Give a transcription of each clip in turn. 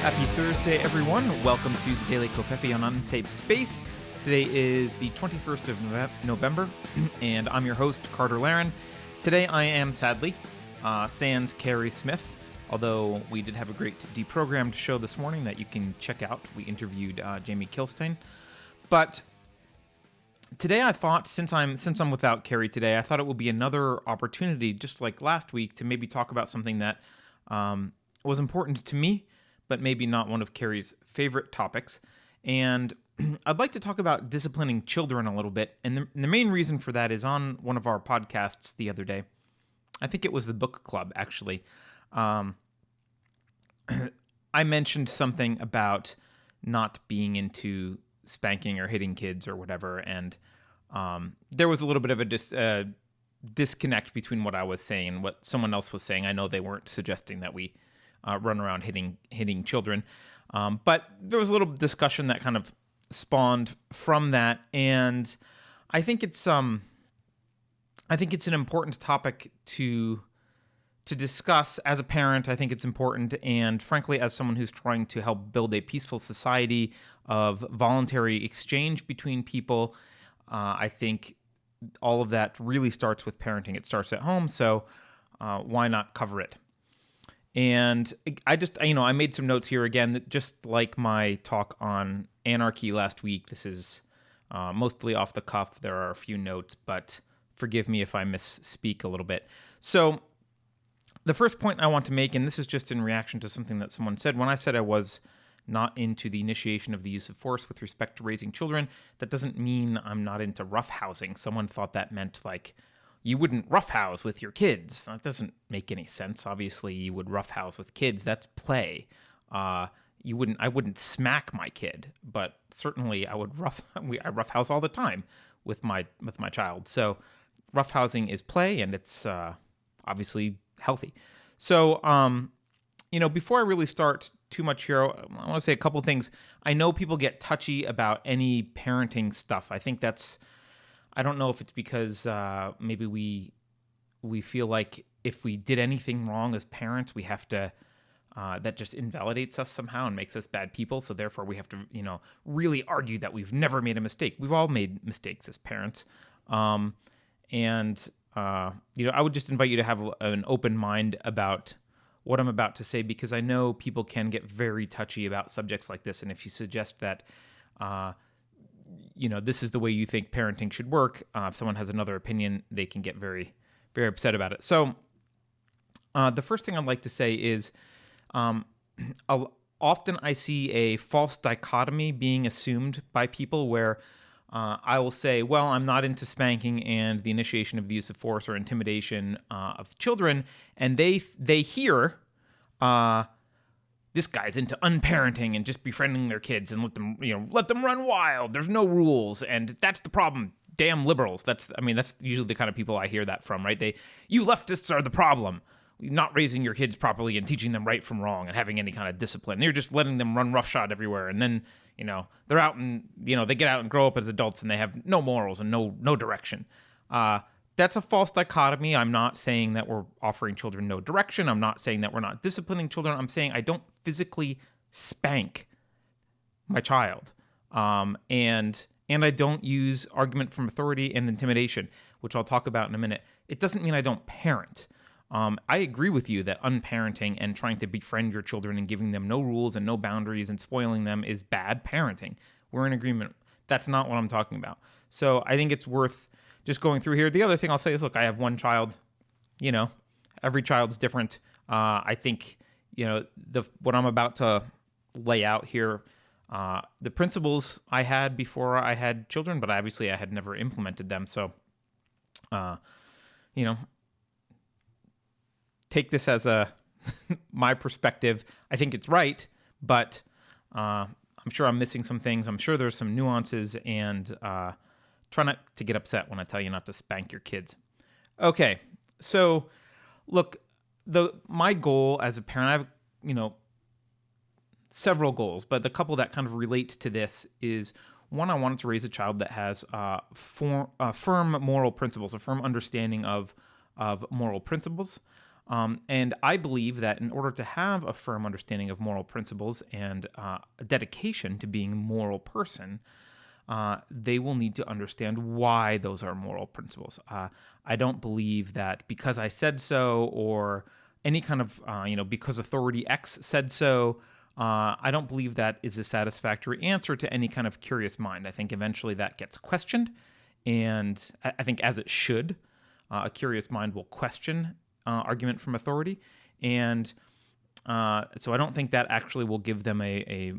Happy Thursday, everyone. Welcome to the Daily Covfefe on Unsafe Space. Today is the 21st of November, and I'm your host, Carter Laren. Today I am, sadly, sans Keri Smith, although we did have a great deprogrammed show this morning that you can check out. We interviewed Jamie Kilstein. But today I thought, since I'm without Keri today, I thought it would be another opportunity, just like last week, to maybe talk about something that was important to me, but maybe not one of Keri's favorite topics. And I'd like to talk about disciplining children a little bit. And the main reason for that is on one of our podcasts the other day. I think it was the book club, actually. I mentioned something about not being into spanking or hitting kids or whatever. And there was a little bit of a disconnect between what I was saying and what someone else was saying. I know they weren't suggesting that we run around hitting children. But there was a little discussion that kind of spawned from that, and I think it's an important topic to discuss as a parent. I think it's important, and frankly, as someone who's trying to help build a peaceful society of voluntary exchange between people, I think all of that really starts with parenting. It starts at home, so why not cover it? And I made some notes here again, that just like my talk on anarchy last week, this is mostly off the cuff. There are a few notes, but forgive me if I misspeak a little bit. So the first point I want to make, and this is just in reaction to something that someone said, when I said I was not into the initiation of the use of force with respect to raising children, that doesn't mean I'm not into roughhousing. Someone thought that meant like, you wouldn't roughhouse with your kids. That doesn't make any sense. Obviously, you would roughhouse with kids. That's play. I wouldn't smack my kid, but certainly I would I roughhouse all the time with my child. So roughhousing is play, and it's obviously healthy. So before I really start too much here, I want to say a couple things. I know people get touchy about any parenting stuff. I don't know if it's because maybe we feel like if we did anything wrong as parents, we have to, that just invalidates us somehow and makes us bad people. So therefore we have to, really argue that we've never made a mistake. We've all made mistakes as parents. I would just invite you to have an open mind about what I'm about to say, because I know people can get very touchy about subjects like this. And if you suggest that, this is the way you think parenting should work, if someone has another opinion, they can get very, very upset about it. So the first thing I'd like to say is often I see a false dichotomy being assumed by people where I will say, well, I'm not into spanking and the initiation of the use of force or intimidation of children, and they hear this guy's into unparenting and just befriending their kids and let them run wild. There's no rules, and that's the problem. Damn liberals. That's usually the kind of people I hear that from, right? You leftists are the problem. Not raising your kids properly and teaching them right from wrong and having any kind of discipline. You're just letting them run roughshod everywhere, and then they're out and they get out and grow up as adults and they have no morals and no direction. That's a false dichotomy. I'm not saying that we're offering children no direction. I'm not saying that we're not disciplining children. I'm saying I don't physically spank my child. And I don't use argument from authority and intimidation, which I'll talk about in a minute. It doesn't mean I don't parent. I agree with you that unparenting and trying to befriend your children and giving them no rules and no boundaries and spoiling them is bad parenting. We're in agreement. That's not what I'm talking about. So I think it's worth just going through here. The other thing I'll say is, look, I have one child. Every child's different. I think, what I'm about to lay out here, the principles I had before I had children, but obviously I had never implemented them. So, take this as my perspective. I think it's right, but I'm sure I'm missing some things. I'm sure there's some nuances, and try not to get upset when I tell you not to spank your kids. Okay, so look, my goal as a parent, I have several goals, but the couple that kind of relate to this is, one, I wanted to raise a child that has firm moral principles, a firm understanding of moral principles. And I believe that in order to have a firm understanding of moral principles and a dedication to being a moral person, they will need to understand why those are moral principles. I don't believe that because I said so, or any kind of, because authority X said so, I don't believe that is a satisfactory answer to any kind of curious mind. I think eventually that gets questioned, and I think as it should. A curious mind will question argument from authority, and so I don't think that actually will give them a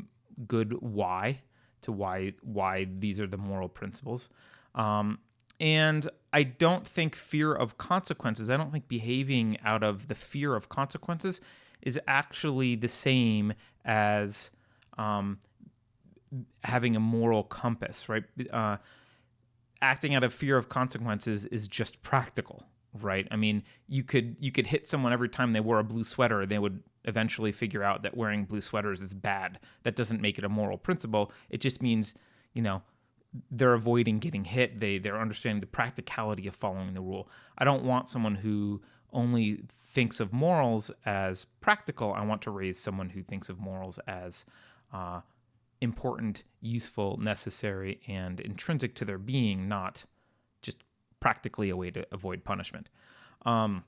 good why to why these are the moral principles. And I don't think fear of consequences, I don't think behaving out of the fear of consequences is actually the same as having a moral compass, right? Acting out of fear of consequences is just practical, right? I mean, you could hit someone every time they wore a blue sweater, they would eventually figure out that wearing blue sweaters is bad. That doesn't make it a moral principle. It just means, they're avoiding getting hit. They're understanding the practicality of following the rule. I don't want someone who only thinks of morals as practical. I want to raise someone who thinks of morals as important, useful, necessary, and intrinsic to their being, not just practically a way to avoid punishment. So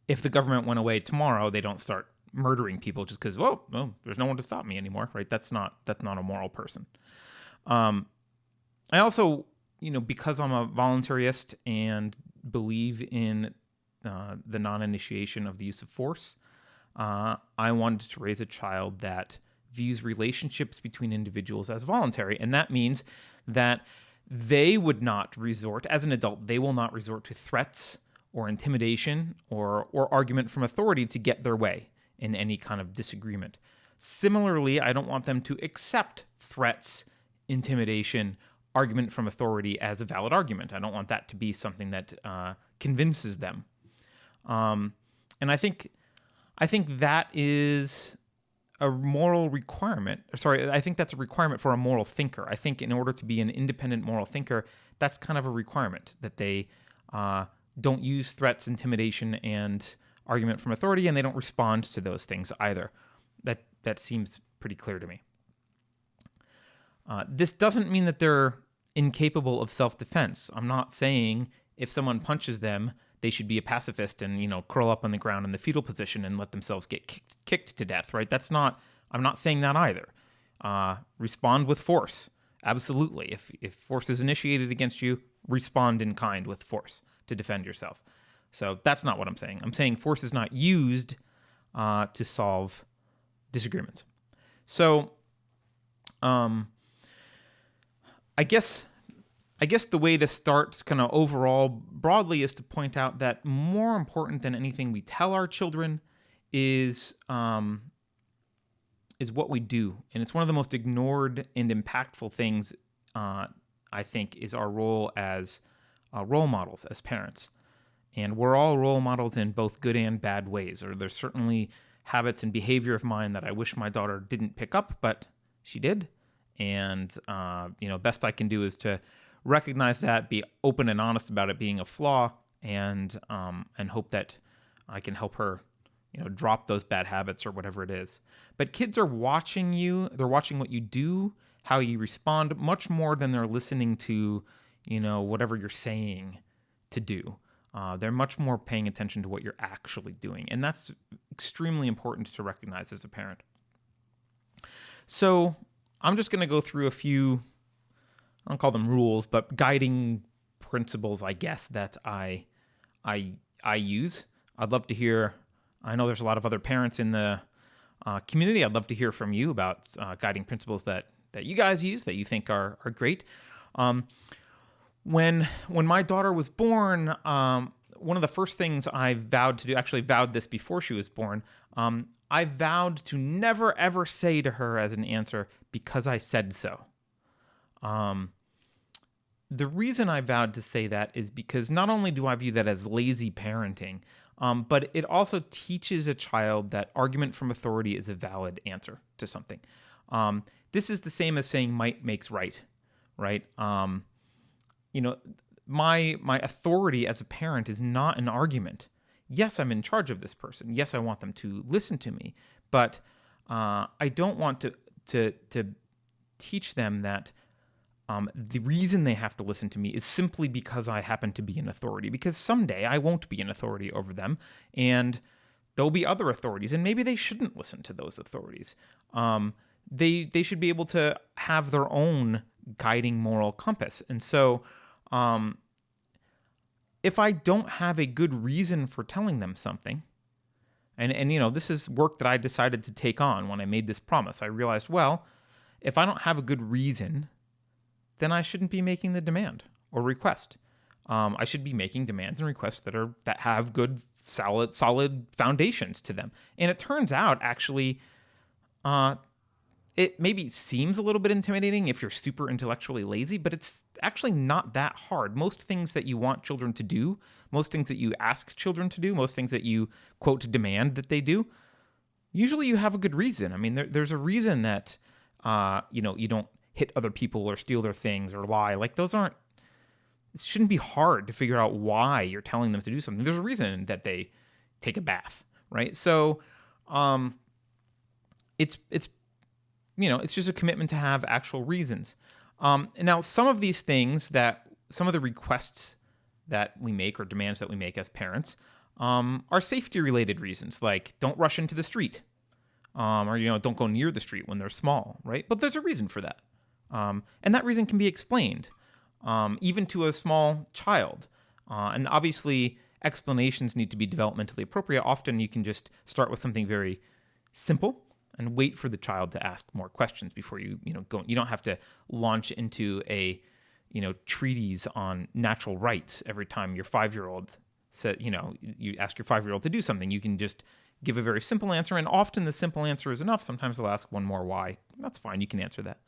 if the government went away tomorrow, they don't start murdering people just because, there's no one to stop me anymore, right? That's not a moral person. I also, because I'm a voluntarist and believe in the non-initiation of the use of force, I wanted to raise a child that views relationships between individuals as voluntary. And that means that they would not resort, as an adult, they will not resort to threats or intimidation or argument from authority to get their way in any kind of disagreement. Similarly, I don't want them to accept threats, intimidation, argument from authority as a valid argument. I don't want that to be something that convinces them. And I think that is a moral requirement. I think that's a requirement for a moral thinker. I think in order to be an independent moral thinker, that's kind of a requirement that they don't use threats, intimidation, and argument from authority, and they don't respond to those things either. That seems pretty clear to me. This doesn't mean that they're incapable of self-defense. I'm not saying if someone punches them, they should be a pacifist and, curl up on the ground in the fetal position and let themselves get kicked to death, right? I'm not saying that either. Respond with force. Absolutely. If force is initiated against you, respond in kind with force to defend yourself. So that's not what I'm saying. I'm saying force is not used to solve disagreements. So, I guess the way to start kind of overall broadly is to point out that more important than anything we tell our children is what we do. And it's one of the most ignored and impactful things, I think, is our role as role models, as parents. And we're all role models in both good and bad ways. Or there's certainly habits and behavior of mine that I wish my daughter didn't pick up, but she did. And, best I can do is to recognize that, be open and honest about it being a flaw, and hope that I can help her, drop those bad habits or whatever it is. But kids are watching you. They're watching what you do, how you respond, much more than they're listening to, whatever you're saying to do. They're much more paying attention to what you're actually doing. And that's extremely important to recognize as a parent. So I'm just going to go through a few, I don't call them rules, but guiding principles, I guess, that I use. I'd love to hear, I know there's a lot of other parents in the community. I'd love to hear from you about guiding principles that you guys use that you think are great. When my daughter was born, one of the first things I vowed to do, actually vowed this before she was born, I vowed to never ever say to her as an answer, "because I said so." The reason I vowed to say that is because not only do I view that as lazy parenting, but it also teaches a child that argument from authority is a valid answer to something. This is the same as saying might makes right, right? my authority as a parent is not an argument. Yes, I'm in charge of this person. Yes, I want them to listen to me, but I don't want to teach them that the reason they have to listen to me is simply because I happen to be an authority. Because someday I won't be an authority over them, and there'll be other authorities, and maybe they shouldn't listen to those authorities. They should be able to have their own guiding moral compass. And so, if I don't have a good reason for telling them something, and this is work that I decided to take on when I made this promise. I realized, well, if I don't have a good reason, then I shouldn't be making the demand or request. I should be making demands and requests that have good, solid foundations to them. And it turns out, actually, it maybe seems a little bit intimidating if you're super intellectually lazy, but it's actually not that hard. Most things that you want children to do, most things that you ask children to do, most things that you, quote, demand that they do, usually you have a good reason. I mean, there's a reason that, you don't hit other people or steal their things or lie. Like, it shouldn't be hard to figure out why you're telling them to do something. There's a reason that they take a bath, right? So, it's just a commitment to have actual reasons. And now, some of the requests that we make or demands that we make as parents are safety-related reasons, like don't rush into the street, or don't go near the street when they're small, right? But there's a reason for that, and that reason can be explained, even to a small child. And obviously, explanations need to be developmentally appropriate. Often, you can just start with something very simple and wait for the child to ask more questions before you go. You don't have to launch into a treatise on natural rights every time your 5-year-old said, you ask your 5-year-old to do something. You can just give a very simple answer, and often the simple answer is enough. Sometimes they'll ask one more why. That's fine. You can answer that.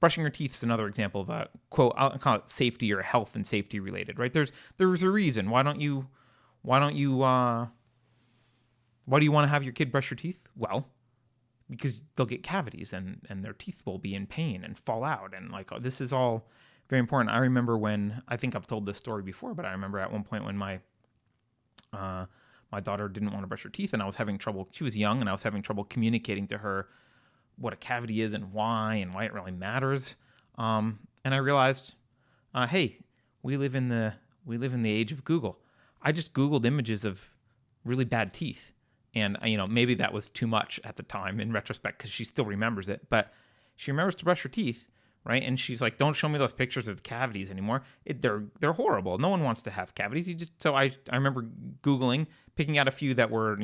Brushing your teeth is another example of a quote. I'll call it safety or health and safety related, right? There's a reason. Why do you want to have your kid brush your teeth? Well, because they'll get cavities and their teeth will be in pain and fall out. And this is all very important. I remember I think I've told this story before, but I remember at one point when my daughter didn't want to brush her teeth, and I was having trouble. She was young, and I was having trouble communicating to her what a cavity is and why it really matters. And I realized, hey, we live in the age of Google. I just Googled images of really bad teeth. And, maybe that was too much at the time in retrospect, because she still remembers it. But she remembers to brush her teeth, right? And she's like, don't show me those pictures of cavities anymore. They're horrible. No one wants to have cavities. So I remember Googling, picking out a few that were,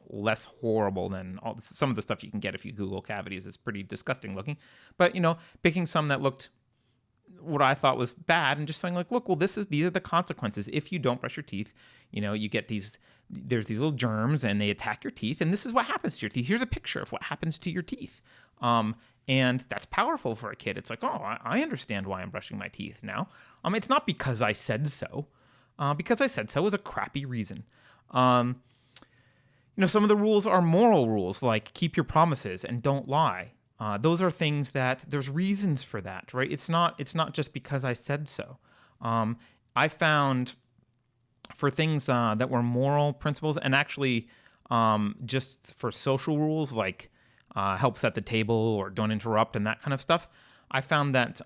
less horrible than some of the stuff you can get if you Google cavities. Is pretty disgusting looking. But, picking some that looked what I thought was bad and just saying look, well, these are the consequences. If you don't brush your teeth, you get there's these little germs and they attack your teeth, and this is what happens to your teeth. Here's a picture of what happens to your teeth. And that's powerful for a kid. It's like, oh, I understand why I'm brushing my teeth now. It's not because I said so. Because I said so is a crappy reason. Some of the rules are moral rules, like keep your promises and don't lie. Those are things that there's reasons for that, right? It's not just because I said so. I found for things that were moral principles, and actually just for social rules like help set the table or don't interrupt and that kind of stuff, I found that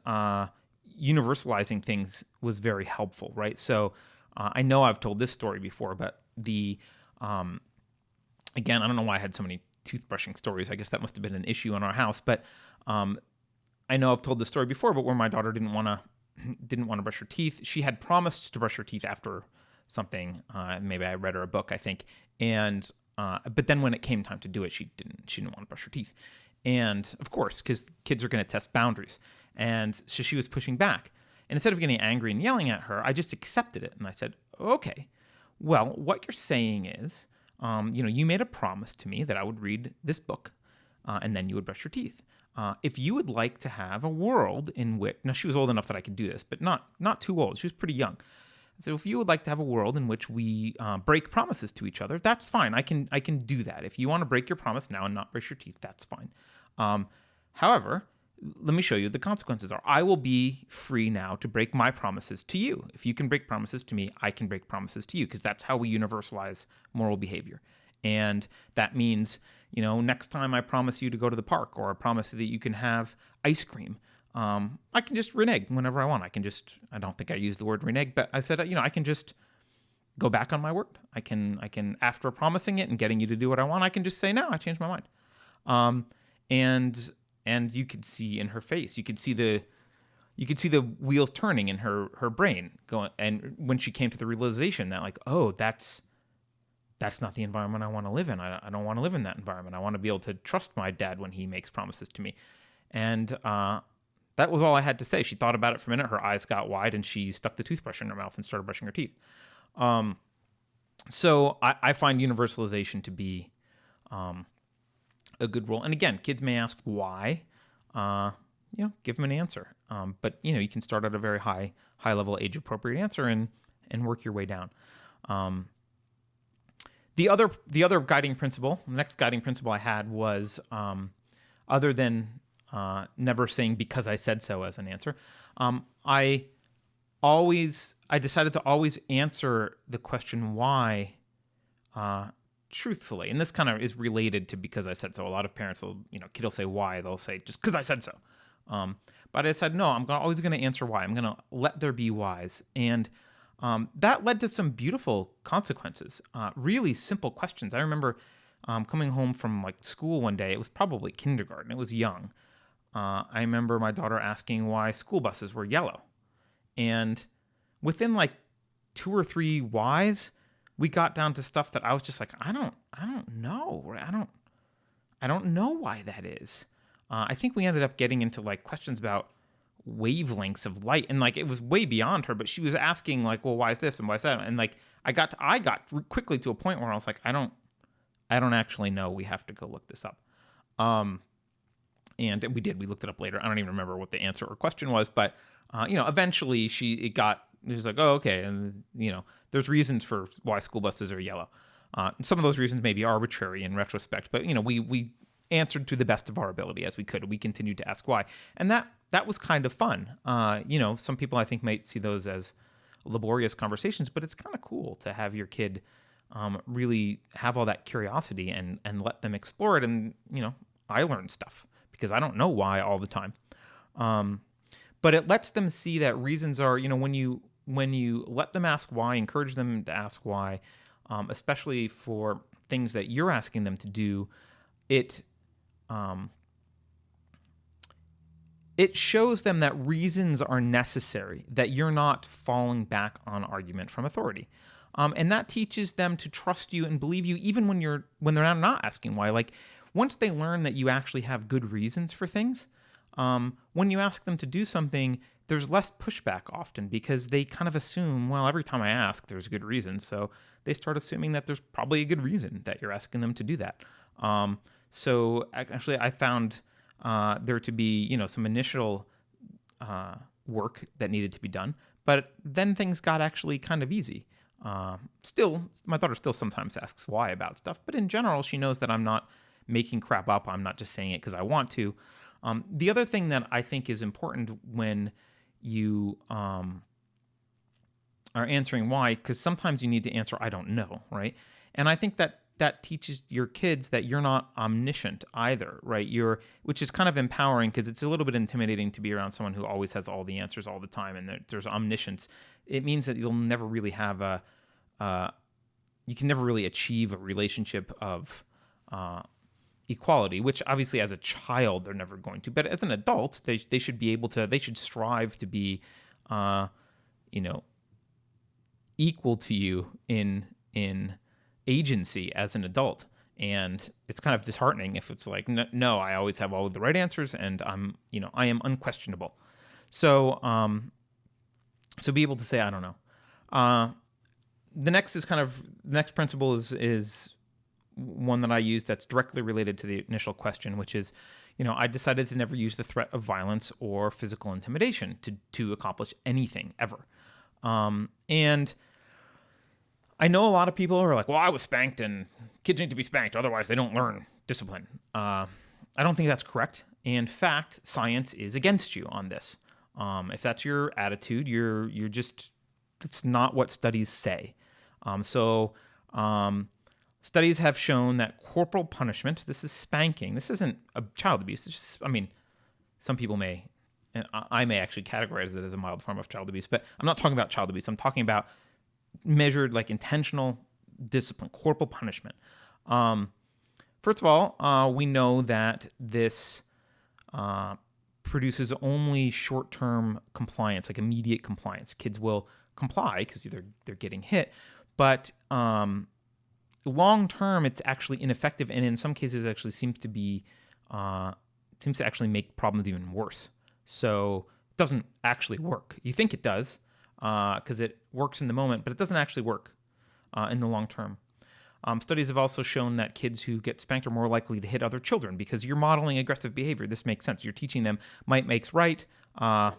universalizing things was very helpful, right? So I know I've told this story before, but again, I don't know why I had so many toothbrushing stories. I guess that must have been an issue in our house. But I know I've told this story before, but where my daughter didn't want to brush her teeth. She had promised to brush her teeth after something. Maybe I read her a book, I think. And but then when it came time to do it, she didn't want to brush her teeth. And of course, because kids are going to test boundaries. And so she was pushing back. And instead of getting angry and yelling at her, I just accepted it. And I said, okay, well, what you're saying is, you made a promise to me that I would read this book and then you would brush your teeth. If you would like to have a world in which, now she was old enough that I could do this, but not too old. She was pretty young. So if you would like to have a world in which we break promises to each other, that's fine. I can do that. If you want to break your promise now and not brush your teeth, that's fine. However, let me show you the consequences are. I will be free now to break my promises to you. If you can break promises to me, I can break promises to you, because that's how we universalize moral behavior. And that means, next time I promise you to go to the park, or I promise that you can have ice cream, I can just renege whenever I want. I don't think I used the word renege, but I said, I can just go back on my word. I can, after promising it and getting you to do what I want, I can just say, no, I changed my mind. And you could see in her face, you could see the wheels turning in her brain going. And when she came to the realization that, like, oh, that's not the environment I want to live in. I don't want to live in that environment. I want to be able to trust my dad when he makes promises to me. And that was all I had to say. She thought about it for a minute. Her eyes got wide, and she stuck the toothbrush in her mouth and started brushing her teeth. So I find universalization to be a good rule. And again, kids may ask why. Give them an answer. But you can start at a very high level, age appropriate answer and work your way down. The other guiding principle, the next guiding principle I had was, other than never saying "because I said so" as an answer, I decided to always answer the question why truthfully. And this kind of is related to "because I said so." A lot of parents will, kid will say why, they'll say just "because I said so." But I said, no, I'm always going to answer why. I'm going to let there be whys. And that led to some beautiful consequences, really simple questions. I remember coming home from school one day. It was probably kindergarten. It was young. I remember my daughter asking why school buses were yellow. And within 2 or 3 whys, we got down to stuff that I was just like, I don't know. I don't know why that is. I think we ended up getting into questions about wavelengths of light, and it was way beyond her, but she was asking well, why is this and why is that? And I got quickly to a point where I was like, I don't actually know. We have to go look this up. And we did. We looked it up later. I don't even remember what the answer or question was, but eventually she's like, oh, okay, and there's reasons for why school buses are yellow. Some of those reasons may be arbitrary in retrospect, but we answered to the best of our ability as we could. We continued to ask why, and that was kind of fun. Some people I think might see those as laborious conversations, but it's kind of cool to have your kid really have all that curiosity and let them explore it. And I learned stuff because I don't know why all the time. But it lets them see that reasons are, when you let them ask why, encourage them to ask why, especially for things that you're asking them to do, it shows them that reasons are necessary, that you're not falling back on argument from authority. And that teaches them to trust you and believe you even when they're not asking why. Once they learn that you actually have good reasons for things, when you ask them to do something, there's less pushback often because they kind of assume, well, every time I ask, there's a good reason. So they start assuming that there's probably a good reason that you're asking them to do that. So actually, I found there to be, some initial work that needed to be done, but then things got actually kind of easy. Still, my daughter still sometimes asks why about stuff, but in general, she knows that I'm not making crap up. I'm not just saying it because I want to. The other thing that I think is important when you are answering why, because sometimes you need to answer I don't know, right? And I think that teaches your kids that you're not omniscient either, right? Which is kind of empowering because it's a little bit intimidating to be around someone who always has all the answers all the time, and there's omniscience. It means that you'll never really have you can never really achieve a relationship of equality, which obviously as a child they're never going to, but as an adult they should be able to. They should strive to be, equal to you in agency as an adult. And it's kind of disheartening if it's like, no, I always have all of the right answers and I am unquestionable. So be able to say, I don't know. The next principle is one that I use that's directly related to the initial question, which is, I decided to never use the threat of violence or physical intimidation to accomplish anything ever. And I know a lot of people are like, well, I was spanked and kids need to be spanked, otherwise they don't learn discipline. I don't think that's correct. And fact, science is against you on this. If that's your attitude, you're just, that's not what studies say. So studies have shown that corporal punishment, this is spanking, this isn't a child abuse. It's just, I mean, some people may, and I may actually categorize it as a mild form of child abuse, but I'm not talking about child abuse. I'm talking about measured, like, intentional discipline, corporal punishment. First of all, we know that this produces only short-term compliance, like immediate compliance. Kids will comply because they're getting hit, but long-term, it's actually ineffective, and in some cases, it actually seems to actually make problems even worse. So it doesn't actually work. You think it does because it works in the moment, but it doesn't actually work in the long term. Studies have also shown that kids who get spanked are more likely to hit other children because you're modeling aggressive behavior. This makes sense. You're teaching them might makes right. The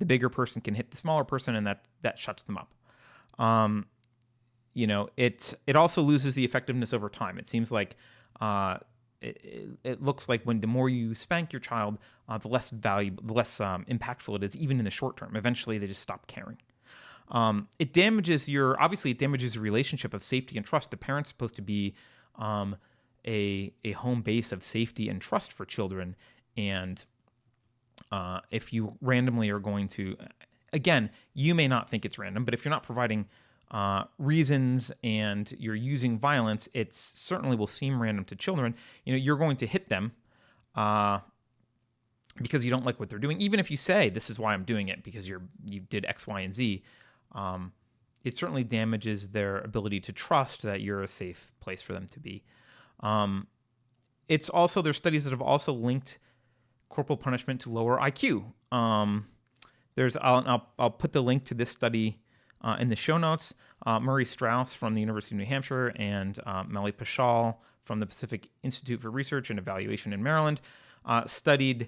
bigger person can hit the smaller person, and that shuts them up. It also loses the effectiveness over time. It seems like it looks like when the more you spank your child, the less valuable, the less impactful it is, even in the short term. Eventually, they just stop caring. It damages your relationship of safety and trust. The parent's supposed to be a home base of safety and trust for children. And if you randomly are going to, again, you may not think it's random, but if you're not providing reasons and you're using violence, it certainly will seem random to children. You're going to hit them because you don't like what they're doing. Even if you say, this is why I'm doing it, because you did X, Y, and Z, it certainly damages their ability to trust that you're a safe place for them to be. There's studies that have also linked corporal punishment to lower IQ. I'll put the link to this study in the show notes. Murray Strauss from the University of New Hampshire and Melly Paschal from the Pacific Institute for Research and Evaluation in Maryland studied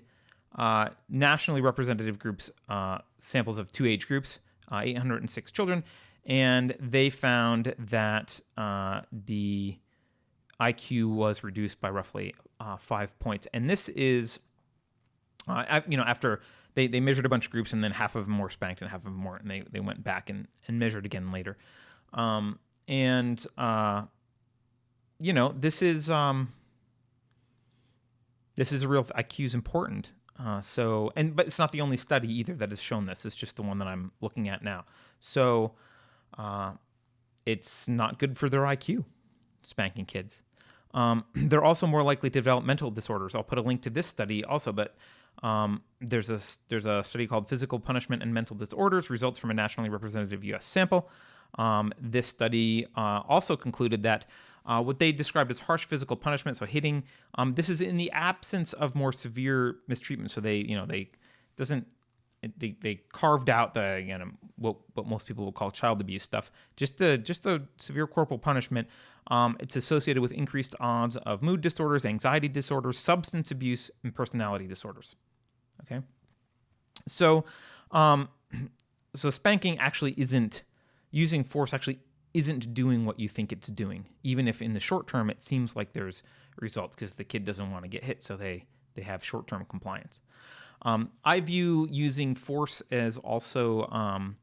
nationally representative groups, samples of two age groups, 806 children, and they found that the IQ was reduced by roughly 5 points. And this is, after they measured a bunch of groups, and then half of them were spanked and half of them weren't, and they went back and measured again later. This is a real, IQ is important. But it's not the only study either that has shown this. It's just the one that I'm looking at now. So it's not good for their IQ, spanking kids. They're also more likely to develop mental disorders. I'll put a link to this study also, but there's a study called Physical Punishment and Mental Disorders, results from a nationally representative U.S. sample. This study also concluded that what they described as harsh physical punishment, so hitting, this is in the absence of more severe mistreatment. So they carved out the what most people would call child abuse stuff. Just the severe corporal punishment. It's associated with increased odds of mood disorders, anxiety disorders, substance abuse, and personality disorders. Okay, so spanking actually isn't, using force actually isn't doing what you think it's doing, even if in the short term it seems like there's results because the kid doesn't want to get hit, so they have short-term compliance. I view using force as also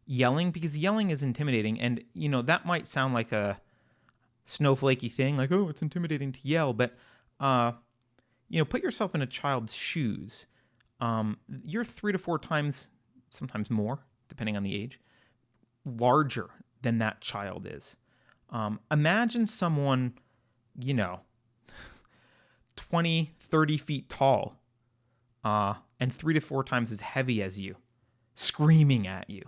yelling, because yelling is intimidating, and that might sound like a snowflakey thing, like, oh, it's intimidating to yell, but put yourself in a child's shoes. You're 3 to 4 times, sometimes more, depending on the age, larger than that child is. Imagine someone, 20, 30 feet tall, and 3 to 4 times as heavy as you, screaming at you.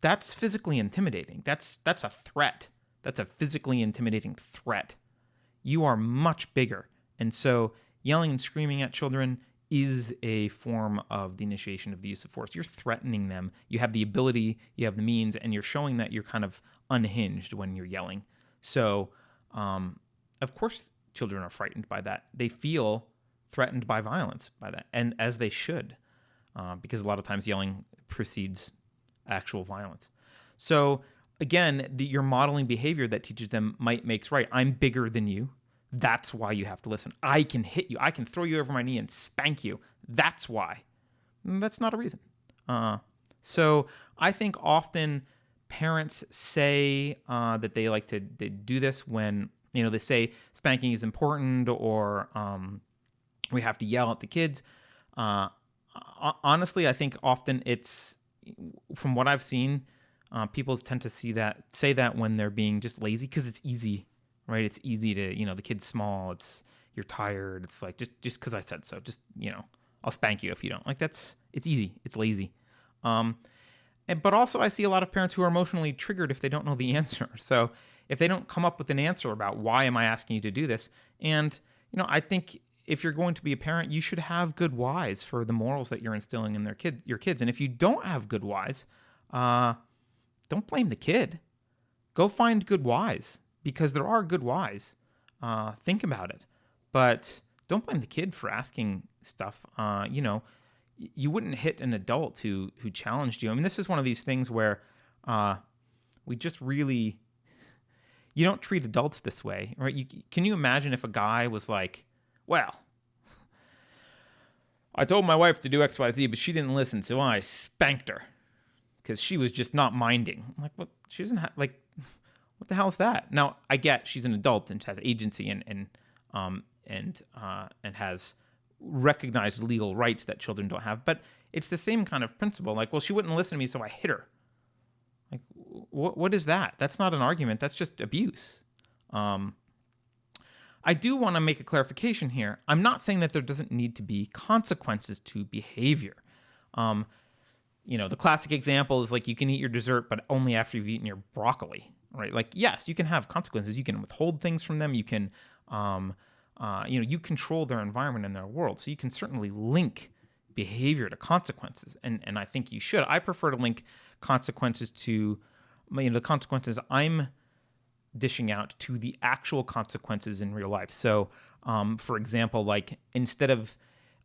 That's physically intimidating. That's a threat. That's a physically intimidating threat. You are much bigger. And so yelling and screaming at children is a form of the initiation of the use of force. You're threatening them. You have the ability, you have the means, and you're showing that you're kind of unhinged when you're yelling. So, of course, children are frightened by that. They feel threatened by violence by that, and as they should, because a lot of times yelling precedes actual violence. So, again, you're modeling behavior that teaches them might makes right. I'm bigger than you. That's why you have to listen. I can hit you. I can throw you over my knee and spank you. That's why. That's not a reason. So I think often parents say that they like to they do this when, they say spanking is important, or we have to yell at the kids. Honestly, I think often it's, from what I've seen, people tend to say that when they're being just lazy, because it's easy, right? It's easy to, the kid's small. You're tired. It's like, just because I said so, just, I'll spank you if you don't. Like, it's easy. It's lazy. But also I see a lot of parents who are emotionally triggered if they don't know the answer. So if they don't come up with an answer about why am I asking you to do this? And, I think if you're going to be a parent, you should have good whys for the morals that you're instilling in your kids. And if you don't have good whys, don't blame the kid. Go find good whys, because there are good whys. Think about it. But don't blame the kid for asking stuff. You wouldn't hit an adult who challenged you. I mean, this is one of these things where we just really, you don't treat adults this way, right? Can you imagine if a guy was like, well, I told my wife to do X, Y, Z, but she didn't listen, so I spanked her because she was just not minding. I'm like, what? She doesn't have, like, what the hell is that? Now, I get she's an adult and has agency and has recognized legal rights that children don't have, but it's the same kind of principle. Like, well, she wouldn't listen to me, so I hit her. Like, what is that? That's not an argument. That's just abuse. I do want to make a clarification here. I'm not saying that there doesn't need to be consequences to behavior. The classic example is like, you can eat your dessert, but only after you've eaten your broccoli, right? Like, yes, you can have consequences. You can withhold things from them. You can, you control their environment and their world. So you can certainly link behavior to consequences. And I think you should. I prefer to link consequences to, the consequences I'm dishing out to the actual consequences in real life. So, for example, like, instead of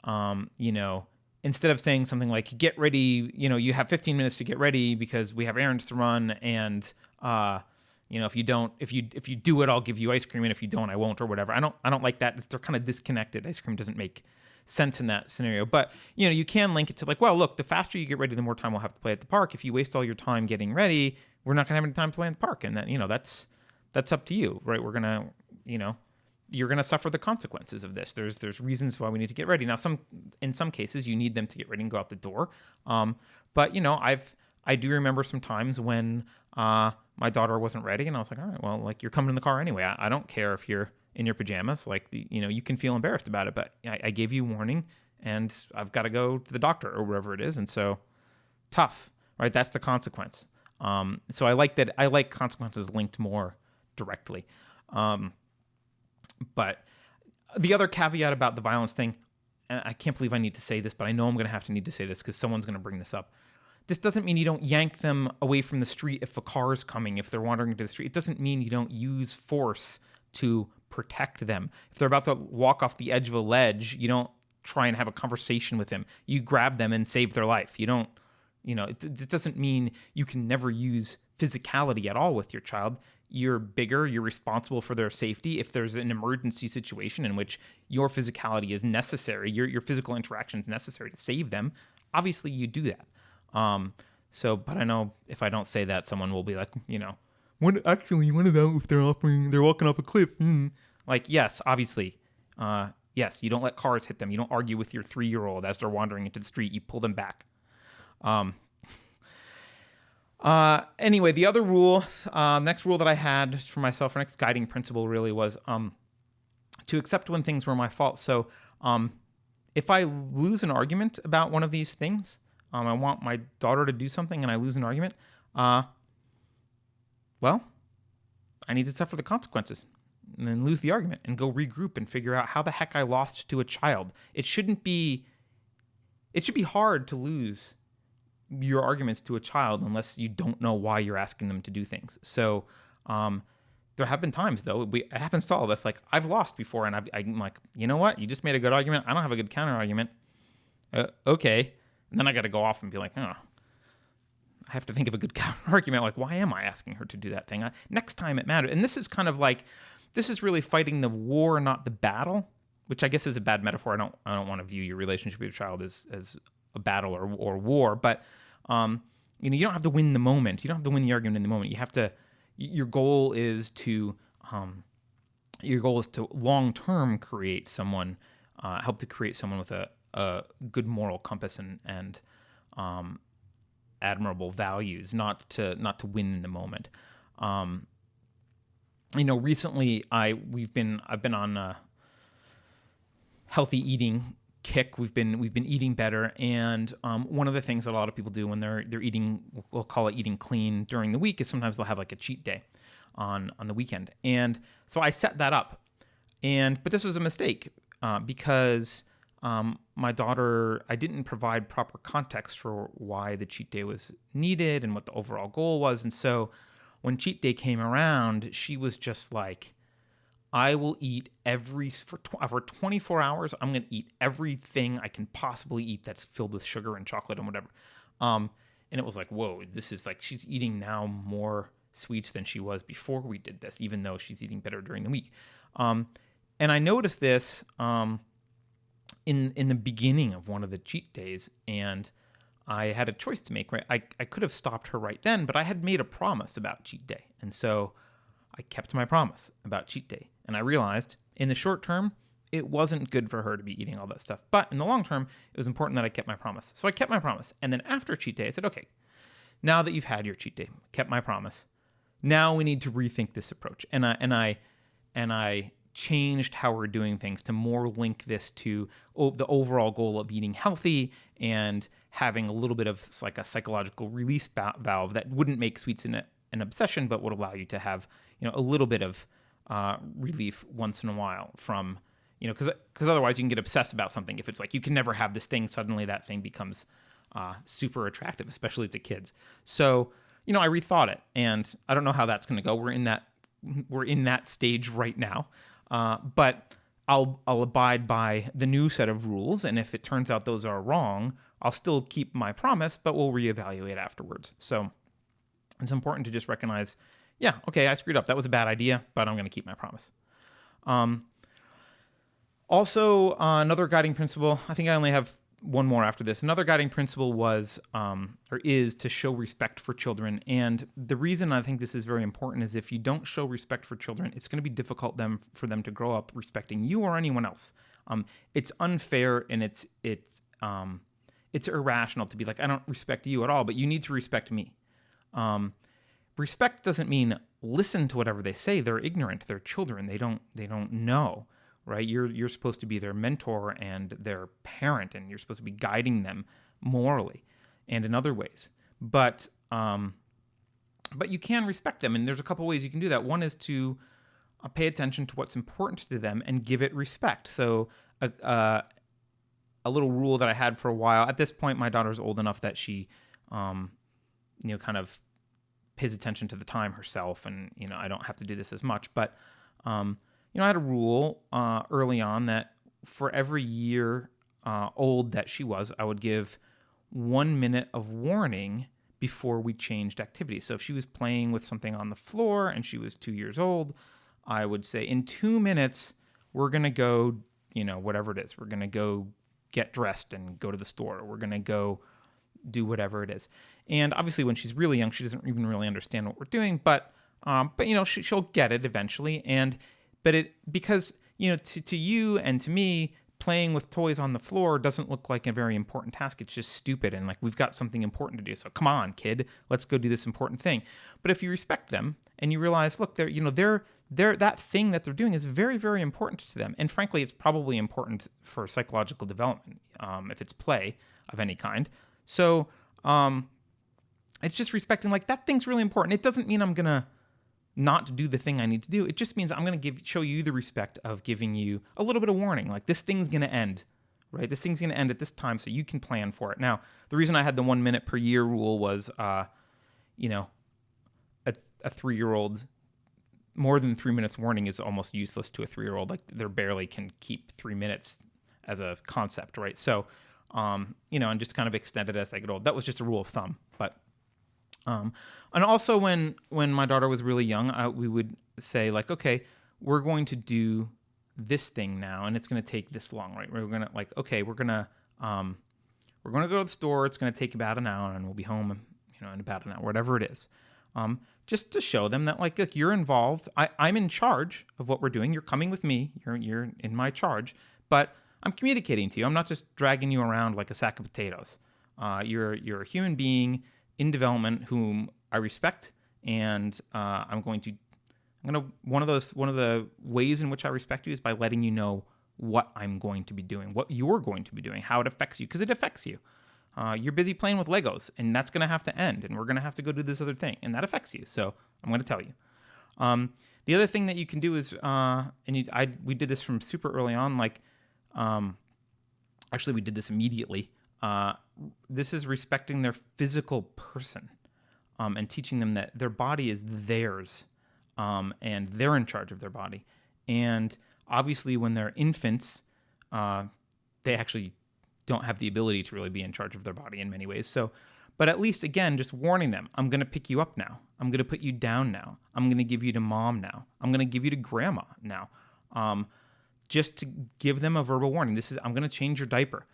saying something like, get ready, you have 15 minutes to get ready because we have errands to run, and if you do it, I'll give you ice cream, and if you don't, I won't, or whatever. I don't like that. They're kind of disconnected. Ice cream doesn't make sense in that scenario. But you can link it to, like, well, look, the faster you get ready, the more time we'll have to play at the park. If you waste all your time getting ready, we're not gonna have any time to play in the park, and that's up to you, right? We're gonna, you're gonna suffer the consequences of this. There's reasons why we need to get ready. Now, in some cases, you need them to get ready and go out the door. But I do remember some times when my daughter wasn't ready, and I was like, all right, well, like, you're coming in the car anyway. I don't care if you're in your pajamas. Like, you can feel embarrassed about it, but I gave you warning, and I've got to go to the doctor or wherever it is, and so tough, right? That's the consequence. So I like that. I like consequences linked more directly. But the other caveat about the violence thing, and I can't believe I need to say this, but I know I'm going to need to say this because someone's going to bring this up. This doesn't mean you don't yank them away from the street if a car is coming, if they're wandering into the street. It doesn't mean you don't use force to protect them. If they're about to walk off the edge of a ledge, you don't try and have a conversation with them. You grab them and save their life. You don't, it doesn't mean you can never use physicality at all with your child. You're bigger, you're responsible for their safety. If there's an emergency situation in which your physicality is necessary, your physical interaction is necessary to save them, obviously you do that. But I know if I don't say that, someone will be like, what about if they're walking off a cliff? Like, yes, obviously. Yes, you don't let cars hit them. You don't argue with your 3-year-old as they're wandering into the street. You pull them back. Anyway, the other rule, next rule that I had for myself, next guiding principle really was to accept when things were my fault. So if I lose an argument about one of these things, I want my daughter to do something and I lose an argument, well, I need to suffer the consequences and then lose the argument and go regroup and figure out how the heck I lost to a child. It should be hard to lose your arguments to a child unless you don't know why you're asking them to do things. So there have been times, though, it happens to all of us, like, I've lost before, and I'm like, you know what? You just made a good argument. I don't have a good counter argument. Okay. And then I got to go off and be like, I have to think of a good counter argument. Like, why am I asking her to do that thing? Next time it matters. And this is kind of like this is really fighting the war, not the battle, which I guess is a bad metaphor. I don't want to view your relationship with your child as a battle or war, but you don't have to win the moment. You don't have to win the argument in the moment. You have to. Your goal is to long term create someone, help to create someone with a good moral compass and admirable values, not to win in the moment. Recently I've been on a healthy eating kick. We've been eating better, and one of the things that a lot of people do when they're eating, we'll call it eating clean during the week, is sometimes they'll have like a cheat day on the weekend. And so I set that up, but this was a mistake because my daughter, I didn't provide proper context for why the cheat day was needed and what the overall goal was. And so when cheat day came around, she was just like, I will eat for 24 hours. I'm going to eat everything I can possibly eat that's filled with sugar and chocolate and whatever. And it was like, whoa, this is like, she's eating now more sweets than she was before we did this, even though she's eating better during the week. And I noticed this in the beginning of one of the cheat days, and I had a choice to make, right? I could have stopped her right then, but I had made a promise about cheat day. And so I kept my promise about cheat day. And I realized in the short term, it wasn't good for her to be eating all that stuff. But in the long term, it was important that I kept my promise. So I kept my promise. And then after cheat day, I said, okay, now that you've had your cheat day, kept my promise, now we need to rethink this approach. And I changed how we're doing things to more link this to the overall goal of eating healthy and having a little bit of like a psychological release valve that wouldn't make sweets an obsession, but would allow you to have a little bit of relief once in a while from because otherwise you can get obsessed about something. If it's like you can never have this thing, suddenly that thing becomes super attractive, especially to kids. So I rethought it, and I don't know how that's going to go. We're in that stage right now. But I'll abide by the new set of rules, and if it turns out those are wrong, I'll still keep my promise, but we'll reevaluate afterwards. So it's important to just recognize, yeah, okay, I screwed up. That was a bad idea, but I'm going to keep my promise. Also, another guiding principle, I think I only have one more after this. Another guiding principle is to show respect for children. And the reason I think this is very important is if you don't show respect for children, it's going to be difficult for them to grow up respecting you or anyone else. It's unfair and it's irrational to be like, I don't respect you at all, but you need to respect me. Respect doesn't mean listen to whatever they say. They're ignorant. They're children. They don't know. Right? You're supposed to be their mentor and their parent, and you're supposed to be guiding them morally and in other ways. But you can respect them, and there's a couple ways you can do that. One is to pay attention to what's important to them and give it respect. So a little rule that I had for a while. At this point, my daughter's old enough that she, kind of pays attention to the time herself, and I don't have to do this as much, but. I had a rule early on that for every year old that she was, I would give 1 minute of warning before we changed activities. So if she was playing with something on the floor and she was 2 years old, I would say, in 2 minutes, we're going to go, whatever it is. We're going to go get dressed and go to the store. We're going to go do whatever it is. And obviously when she's really young, she doesn't even really understand what we're doing, but she'll get it eventually. Because to you and to me, playing with toys on the floor doesn't look like a very important task. It's just stupid, and like we've got something important to do. So come on, kid, let's go do this important thing. But if you respect them and you realize, look, they're that thing that they're doing is very, very important to them, and frankly, it's probably important for psychological development if it's play of any kind. So it's just respecting like that thing's really important. It doesn't mean I'm gonna not do the thing I need to do. It just means I'm going to show you the respect of giving you a little bit of warning. Like this thing's going to end, right? This thing's going to end at this time so you can plan for it. Now, the reason I had the 1 minute per year rule was, a 3-year-old, more than 3 minutes warning is almost useless to a 3-year-old. Like they barely can keep 3 minutes as a concept, right? So, and just kind of extend it as they get old. That was just a rule of thumb, but and also when my daughter was really young, we would say like, okay, we're going to do this thing now, and it's going to take this long, right? We're going to go to the store. It's going to take about an hour, and we'll be home, in about an hour, whatever it is. Just to show them that, look, you're involved. I'm in charge of what we're doing. You're coming with me. You're in my charge. But I'm communicating to you. I'm not just dragging you around like a sack of potatoes. You're a human being in development whom I respect, and one of the ways in which I respect you is by letting you know what I'm going to be doing, what you're going to be doing, how it affects you, because it affects you. You're busy playing with Legos, and that's going to have to end, and we're going to have to go do this other thing, and that affects you. So I'm going to tell you. The other thing that you can do is, we did this from super early on. Actually, we did this immediately. This is respecting their physical person, and teaching them that their body is theirs, and they're in charge of their body. And obviously, when they're infants, they actually don't have the ability to really be in charge of their body in many ways. So, but at least, again, just warning them, I'm going to pick you up now. I'm going to put you down now. I'm going to give you to mom now. I'm going to give you to grandma now. Just to give them a verbal warning. I'm going to change your diaper.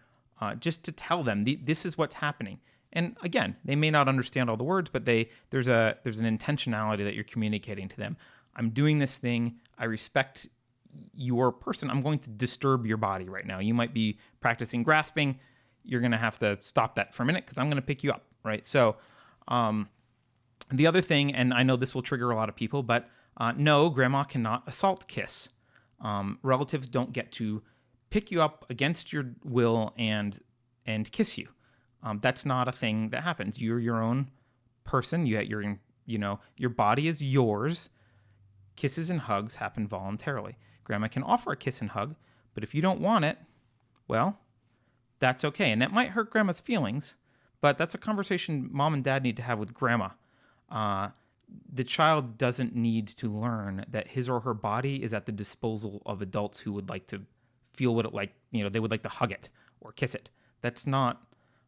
Just to tell them this is what's happening. And again, they may not understand all the words, but there's an intentionality that you're communicating to them. I'm doing this thing. I respect your person. I'm going to disturb your body right now. You might be practicing grasping. You're going to have to stop that for a minute because I'm going to pick you up, right? So the other thing, and I know this will trigger a lot of people, but no, grandma cannot assault kiss. Relatives don't get to pick you up against your will and kiss you. That's not a thing that happens. You're your own person. Your body is yours. Kisses and hugs happen voluntarily. Grandma can offer a kiss and hug, but if you don't want it, well, that's okay. And that might hurt grandma's feelings, but that's a conversation mom and dad need to have with grandma. The child doesn't need to learn that his or her body is at the disposal of adults who would like to feel what it they would like to hug it or kiss it. That's not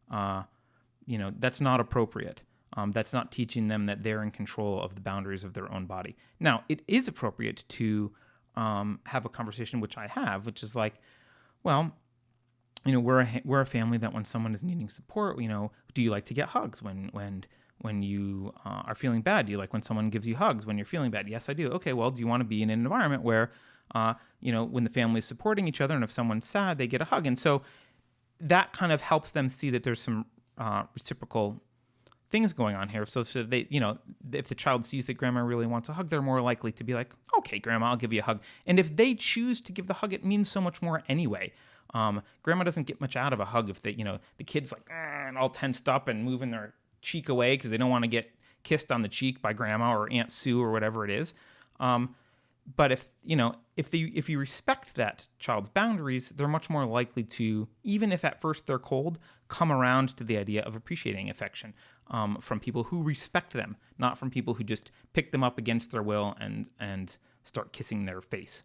appropriate. That's not teaching them that they're in control of the boundaries of their own body. Now, it is appropriate to have a conversation, which I have, which is we're a family that when someone is needing support, do you like to get hugs when you are feeling bad? Do you like when someone gives you hugs when you're feeling bad? Yes, I do. Okay, well, do you want to be in an environment where, when the family is supporting each other and if someone's sad, they get a hug? And so that kind of helps them see that there's some reciprocal things going on here. So they, if the child sees that grandma really wants a hug, they're more likely to be like, okay, grandma, I'll give you a hug. And if they choose to give the hug, it means so much more anyway. Grandma doesn't get much out of a hug if the kid's and all tensed up and moving their cheek away because they don't want to get kissed on the cheek by grandma or Aunt Sue or whatever it is. But if you respect that child's boundaries, they're much more likely to, even if at first they're cold, come around to the idea of appreciating affection from people who respect them, not from people who just pick them up against their will and start kissing their face.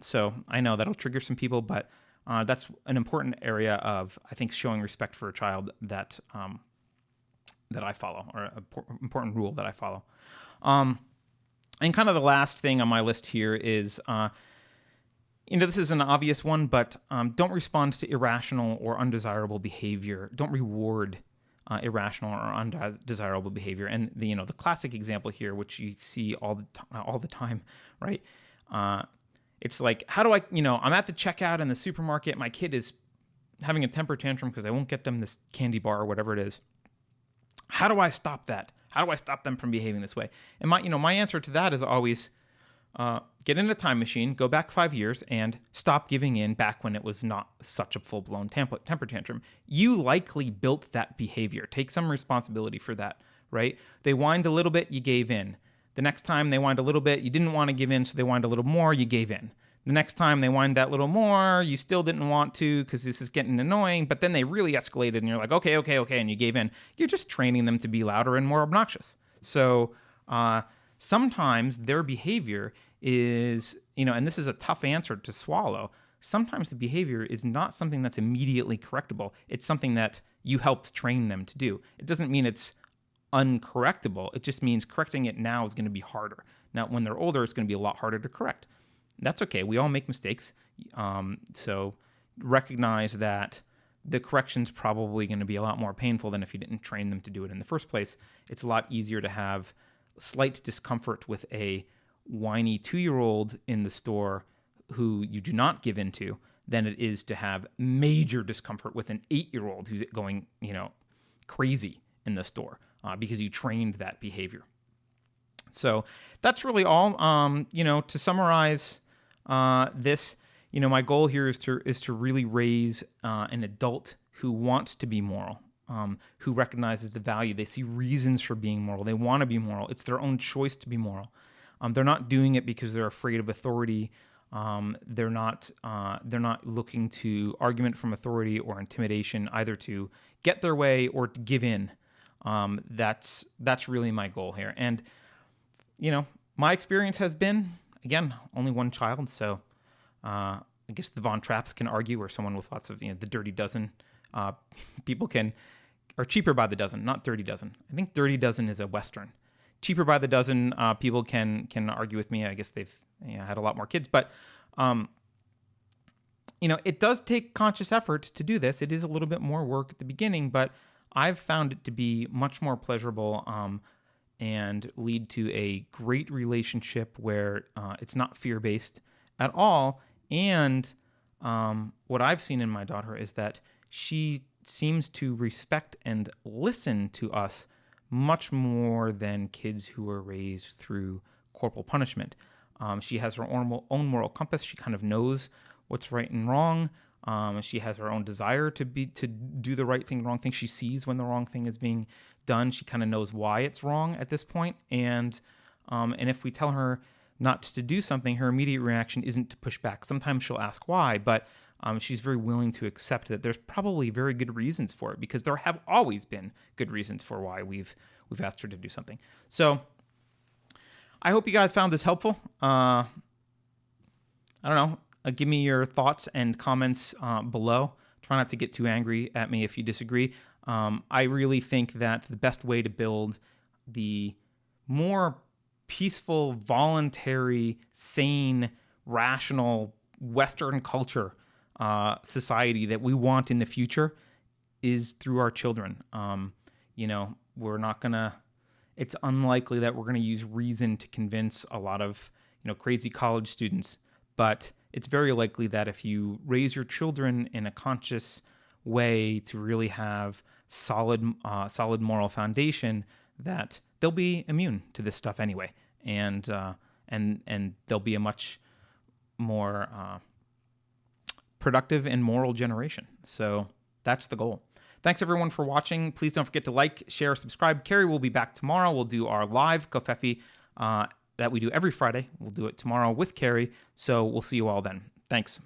So I know that'll trigger some people, but that's an important area of, I think, showing respect for a child that I follow, or an important rule that I follow. And kind of the last thing on my list here is, this is an obvious one, but don't respond to irrational or undesirable behavior. Don't reward irrational or undesirable behavior. And the classic example here, which you see all the time, right? It's like, how do I'm at the checkout in the supermarket. My kid is having a temper tantrum because I won't get them this candy bar or whatever it is. How do I stop that? How do I stop them from behaving this way? And my answer to that is always get in a time machine, go back 5 years, and stop giving in back when it was not such a full-blown temper tantrum. You likely built that behavior. Take some responsibility for that, right? They whined a little bit, you gave in. The next time they whined a little bit, you didn't want to give in, so they whined a little more, you gave in. The next time they whined that little more, you still didn't want to because this is getting annoying, but then they really escalated and you're like, okay, and you gave in. You're just training them to be louder and more obnoxious. So sometimes their behavior is, and this is a tough answer to swallow, sometimes the behavior is not something that's immediately correctable. It's something that you helped train them to do. It doesn't mean it's uncorrectable. It just means correcting it now is going to be harder Now, when they're older, it's going to be a lot harder to correct. That's okay. We all make mistakes. So recognize that the correction's probably going to be a lot more painful than if you didn't train them to do it in the first place. It's a lot easier to have slight discomfort with a whiny 2-year-old in the store who you do not give into than it is to have major discomfort with an 8-year-old who's going, crazy in the store because you trained that behavior. So that's really all. To summarize this, my goal here is to really raise an adult who wants to be moral, who recognizes the value. They see reasons for being moral. They want to be moral. It's their own choice to be moral. They're not doing it because they're afraid of authority. They're not looking to argument from authority or intimidation, either to get their way or to give in. That's really my goal here. And my experience has been, again, only one child, so I guess the Von Trapps can argue, or someone with lots of the dirty dozen people are cheaper by the dozen, not dirty dozen. I think dirty dozen is a Western. Cheaper by the dozen people can argue with me. I guess they've had a lot more kids, but it does take conscious effort to do this. It is a little bit more work at the beginning, but I've found it to be much more pleasurable and lead to a great relationship where it's not fear-based at all. And what I've seen in my daughter is that she seems to respect and listen to us much more than kids who are raised through corporal punishment. She has her own moral compass. She kind of knows what's right and wrong. She has her own desire to do the right thing, the wrong thing. She sees when the wrong thing is being done. She kind of knows why it's wrong at this point. And if we tell her not to do something, her immediate reaction isn't to push back. Sometimes she'll ask why, but she's very willing to accept that there's probably very good reasons for it, because there have always been good reasons for why we've asked her to do something. So I hope you guys found this helpful. I don't know. Give me your thoughts and comments below. Try not to get too angry at me if you disagree. I really think that the best way to build the more peaceful, voluntary, sane, rational Western culture society that we want in the future is through our children. We're not gonna. It's unlikely that we're gonna use reason to convince a lot of crazy college students, but it's very likely that if you raise your children in a conscious way to really have solid moral foundation, that they'll be immune to this stuff anyway, and they'll be a much more productive and moral generation. So that's the goal. Thanks everyone for watching. Please don't forget to like, share, subscribe. Keri will be back tomorrow. We'll do our live Kofefi that we do every Friday. We'll do it tomorrow with Keri. So we'll see you all then. Thanks.